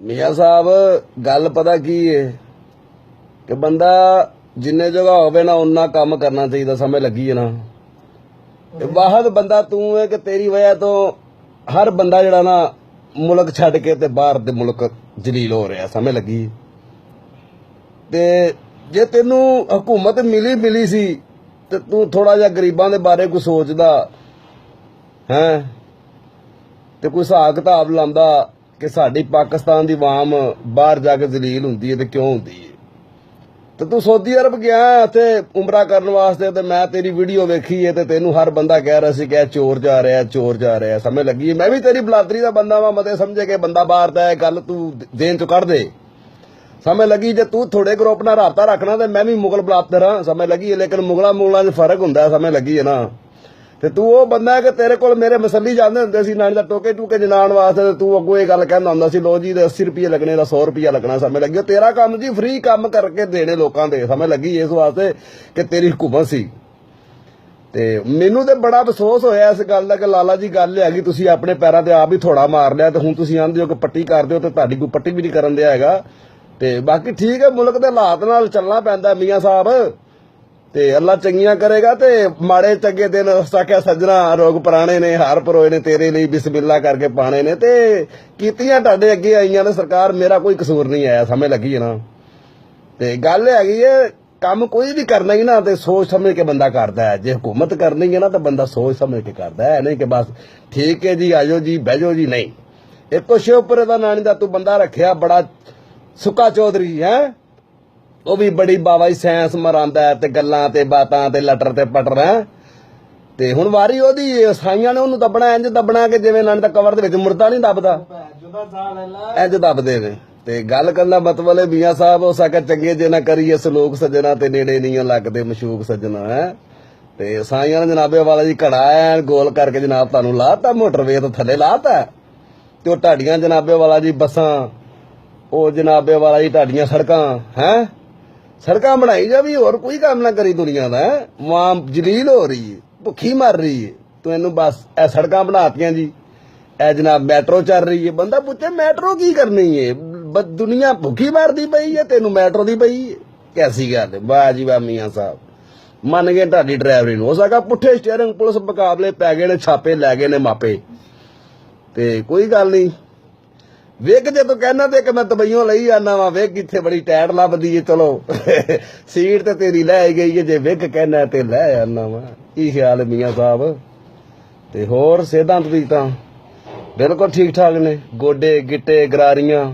ਮੀਆਂ ਸਾਹਿਬ ਗੱਲ ਪਤਾ ਕੀ ਹੈ ਕਿ ਬੰਦਾ ਜਿੰਨੇ ਜਗ੍ਹਾ ਹੋਵੇ ਨਾ ਉਨਾ ਕੰਮ ਕਰਨਾ ਚਾਹੀਦਾ। ਸਮਝ ਲੱਗੀ ਹੈ ਨਾ। ਤੇ ਵਾਹਦ ਬੰਦਾ ਤੂੰ ਹੈ ਕਿ ਤੇਰੀ ਵਜ੍ਹਾ ਤੋਂ ਹਰ ਬੰਦਾ ਜਿਹੜਾ ਨਾ ਮੁਲਕ ਛੱਡ ਕੇ ਤੇ ਬਾਹਰ ਦੇ ਮੁਲਕ ਜਲੀਲ ਹੋ ਰਿਹਾ। ਸਮਝ ਲੱਗੀ। ਤੇ ਜੇ ਤੈਨੂੰ ਹਕੂਮਤ ਮਿਲੀ ਸੀ ਤੇ ਤੂੰ ਥੋੜਾ ਜਿਹਾ ਗਰੀਬਾਂ ਦੇ ਬਾਰੇ ਕੋਈ ਸੋਚਦਾ ਹੈ ਤੇ ਕੋਈ ਹਿਸਾਬ ਕਿਤਾਬ ਲਾਉਂਦਾ ਕਿ ਸਾਡੀ ਪਾਕਿਸਤਾਨ ਦੀ ਆਵਾਮ ਬਾਹਰ ਜਾ ਕੇ ਜ਼ਲੀਲ ਹੁੰਦੀ ਹੈ ਤੇ ਕਿਉਂ ਹੁੰਦੀ ਹੈ। ਤੇ ਤੂੰ ਸਊਦੀ ਅਰਬ ਗਿਆ ਉੱਥੇ ਉਮਰਾ ਕਰਨ ਵਾਸਤੇ ਤੇ ਮੈਂ ਤੇਰੀ ਵੀਡੀਓ ਵੇਖੀ ਹੈ ਤੇ ਤੈਨੂੰ ਹਰ ਬੰਦਾ ਕਹਿ ਰਿਹਾ ਸੀ ਕਿ ਚੋਰ ਜਾ ਰਿਹਾ। ਸਮਝ ਲੱਗੀ। ਮੈਂ ਵੀ ਤੇਰੀ ਬਲਾਦਰੀ ਦਾ ਬੰਦਾ ਵਾਂ। ਮਤੇ ਸਮਝੇ ਕਿ ਬੰਦਾ ਬਾਹਰ ਦਾ ਹੈ। ਗੱਲ ਤੂੰ ਦੇਨ ਚੋਂ ਕੱਢ ਦੇ। ਸਮਝ ਲੱਗੀ। ਜੇ ਤੂੰ ਥੋੜੇ ਗਰੁੱਪ ਨਾਲ ਰਾਬਤਾ ਰੱਖਣਾ ਤੇ ਮੈਂ ਵੀ ਮੁਗਲ ਬਲਾਦਰ ਹਾਂ। ਸਮਝ ਲੱਗੀ। ਲੇਕਿਨ ਮੁਗਲਾਂ 'ਚ ਫਰਕ ਹੁੰਦਾ। ਸਮਝ ਲੱਗੀ ਹੈ ਨਾ। ਤੇ ਤੂੰ ਉਹ ਬੰਦਾ ਹੈ ਕਿ ਤੇਰੇ ਕੋਲ ਮੇਰੇ ਮਸੱਲੀ ਜਾਂਦੇ ਹੁੰਦੇ ਸੀ ਨਾਨੀ ਦਾ ਟੋਕੇ ਜਨਾਉਣ ਵਾਸਤੇ ਤੇ ਤੂੰ ਅੱਗੋਂ ਇਹ ਗੱਲ ਕਹਿੰਦਾ ਹੁੰਦਾ ਸੀ ਲੋ ਜੀ ਦੇ 80 ਰੁਪਏ ਲੱਗਣੇ ਦਾ 100 ਰੁਪਇਆ ਲੱਗਣਾ। ਸਮਝ ਲੱਗੀ। ਤੇਰਾ ਕੰਮ ਜੀ ਫ੍ਰੀ ਕੰਮ ਕਰਕੇ ਦੇਣੇ ਲੋਕਾਂ ਦੇ। ਸਮਝ ਲੱਗੀ। ਇਸ ਵਾਸਤੇ ਕਿ ਤੇਰੀ ਹੁਕੂਮਤ ਸੀ। ਤੇ ਮੈਨੂੰ ਤੇ ਬੜਾ ਅਫਸੋਸ ਹੋਇਆ ਇਸ ਗੱਲ ਦਾ ਕਿ ਲਾਲਾ ਜੀ ਗੱਲ ਹੈਗੀ ਤੁਸੀਂ ਆਪਣੇ ਪੈਰਾਂ ਤੇ ਆਪ ਹੀ ਥੋੜਾ ਮਾਰ ਲਿਆ ਤੇ ਹੁਣ ਤੁਸੀਂ ਆਂਦੇ ਹੋ ਕਿ ਪੱਟੀ ਕਰਦੇ ਹੋ ਤੇ ਤੁਹਾਡੀ ਕੋਈ ਪੱਟੀ ਵੀ ਨਹੀਂ ਕਰਨ ਦਿਆ ਹੈਗਾ। ਤੇ ਬਾਕੀ ਠੀਕ ਹੈ ਮੁਲਕ ਦੇ ਹਾਲਾਤ ਨਾਲ ਚੱਲਣਾ ਪੈਂਦਾ ਮੀਆਂ ਸਾਹਿਬ। ਤੇ ਅੱਲਾ ਚੰਗੀਆਂ ਕਰੇਗਾ ਤੇ ਮਾੜੇ ਚੰਗੇ ਦਿਨ ਸਾਖਿਆ ਸੱਜਣਾ ਰੋਗ ਪੁਰਾਣੇ ਨੇ ਹਾਰ ਪਰੋਏ ਨੇ ਤੇਰੇ ਲਈ ਬਿਸਮਿਲ੍ਲਾ ਕਰਕੇ ਪਾਣੇ ਨੇ ਤੇ ਕੀਤੀਆਂ ਤੁਹਾਡੇ ਅੱਗੇ ਆਈਆਂ ਨੇ ਸਰਕਾਰ। ਮੇਰਾ ਕੋਈ ਕਸੂਰ ਨਹੀਂ ਆਇਆ। ਸਮਝ ਲੱਗੀ ਹੈ ਨਾ। ਤੇ ਗੱਲ ਹੈਗੀ ਹੈ ਕੰਮ ਕੋਈ ਵੀ ਕਰਨਾ ਹੀ ਨਾ ਤੇ ਸੋਚ ਸਮਝ ਕੇ ਬੰਦਾ ਕਰਦਾ ਹੈ। ਜੇ ਹੁਕੂਮਤ ਕਰਨੀ ਹੈ ਨਾ ਤਾਂ ਬੰਦਾ ਸੋਚ ਸਮਝ ਕੇ ਕਰਦਾ ਹੈ। ਨਹੀਂ ਕਿ ਬਸ ਠੀਕ ਹੈ ਜੀ ਆਜੋ ਜੀ ਬਹਿਜੋ ਜੀ। ਨਹੀਂ ਇੱਕੋ ਸ਼ਿਵਪੁਰੇ ਦਾ ਨਾਨੀ ਦਾ ਤੂੰ ਬੰਦਾ ਰੱਖਿਆ ਬੜਾ ਸੁੱਕਾ ਚੌਧਰੀ ਹੈ। ਉਹ ਵੀ ਬੜੀ ਬਾਵਾਈ ਸਾਇੰਸ ਮਰਾਂਦਾ ਤੇ ਗੱਲਾਂ ਤੇ ਬਾਤਾਂ ਤੇ ਲਟਰ ਤੇ ਪਟਰ ਹੈ। ਤੇ ਹੁਣ ਵਾਰੀ ਉਹਦੀ ਸਾਈਆਂ ਨੇ ਉਹਨੂੰ ਦੱਬਣਾ ਇੰਜ ਦੱਬਣਾ ਕਿ ਜਿਵੇਂ ਨਾਨੀ ਦਾ ਕਵਰ ਦੇ ਵਿੱਚ ਮੁਰਦਾ ਨਹੀਂ ਦੱਬਦਾ ਇੰਜ ਦੱਬਦੇ ਨੇ। ਤੇ ਗੱਲ ਕਰਨ ਦਾ ਮਤਲਬ ਹੈ ਮੀਆਂ ਸਾਹਿਬ ਹੋ ਸਕੇ ਚੰਗੇ ਜੇ ਨਾ ਕਰੀਏ ਸਲੂਕ ਸੱਜਣਾ ਤੇ ਨੇੜੇ ਨਹੀਂ ਲੱਗਦੇ ਮਸ਼ੂਕ ਸੱਜਣਾ ਹੈ। ਤੇ ਸਾਈਆਂ ਨੇ ਜਨਾਬੇ ਵਾਲਾ ਜੀ ਘੜਾ ਐ ਗੋਲ ਕਰਕੇ ਜਨਾਬ ਤੁਹਾਨੂੰ ਲਾਤਾ ਮੋਟਰਵੇ ਤੋਂ ਥੱਲੇ ਲਾਤਾ ਤੇ ਉਹ ਢਾਡੀਆਂ ਜਨਾਬੇ ਵਾਲਾ ਜੀ ਬੱਸਾਂ ਉਹ ਜਨਾਬੇ ਵਾਲਾ ਜੀ ਢਾਡੀਆਂ ਸੜਕਾਂ ਹੈ। ਸੜਕਾਂ ਬਣਾਈ ਜਾਵੀ ਹੋਰ ਕੋਈ ਕੰਮ ਨਾ ਕਰੀ ਦੁਨੀਆ ਦਾ। ਵਾਂ ਜਲੀਲ ਹੋ ਰਹੀ ਹੈ ਭੁੱਖੀ ਮਰ ਰਹੀ ਹੈ ਤੂੰ ਇਹਨੂੰ ਬਸ ਇਹ ਸੜਕਾਂ ਬਣਾਤੀਆਂ ਜੀ ਇਹ ਜਨਾਬ ਮੈਟਰੋ ਚੱਲ ਰਹੀ ਹੈ। ਬੰਦਾ ਪੁੱਛੇ ਮੈਟਰੋ ਕੀ ਕਰਨੀ ਹੈ। ਦੁਨੀਆ ਭੁੱਖੀ ਮਰਦੀ ਪਈ ਹੈ ਤੈਨੂੰ ਮੈਟਰੋ ਦੀ ਪਈ ਹੈ। ਕੈਸੀ ਗੱਲ ਹੈ। ਵਾਹ ਜੀ ਵਾਹ ਮੀਆਂ ਸਾਹਿਬ ਮੰਨ ਗਏ ਤੁਹਾਡੀ ਡਰਾਈਵਰੀ ਨੂੰ। ਹੋ ਸਕਾ ਪੁੱਠੇ ਸਟੀਅਰਿੰਗ ਪੁਲਿਸ ਮੁਕਾਬਲੇ ਪੈ ਗਏ ਨੇ ਛਾਪੇ ਲੈ ਗਏ ਨੇ ਮਾਪੇ। ਤੇ ਕੋਈ ਗੱਲ ਨਹੀਂ ਵੇਖ ਜੇ ਤੂੰ ਕਹਿਣਾ ਤੇ ਕਿ ਮੈਂ ਦੁਬਈਓਂ ਲਈ ਆਨਾ ਵਾ ਵੇਖ ਕਿੱਥੇ ਬੜੀ ਟੈਟ ਲੱਭਦੀ ਏ। ਚਲੋ ਸੀਟ ਤੇ ਤੇਰੀ ਲੈ ਗਈ ਹੈ ਜੇ ਵੇਖ ਕਹਿਣਾ ਤੇ ਲੈ ਆਨਾ ਵਾ। ਕੀ ਖਿਆਲ ਮੀਆਂ ਸਾਹਿਬ। ਤੇ ਹੋਰ ਸਿਹਤਾਂ ਤੁਸੀਂ ਤਾਂ ਬਿਲਕੁਲ ਠੀਕ ਠਾਕ ਨੇ। ਗੋਡੇ ਗਿੱਟੇ ਗਰਾਰੀਆਂ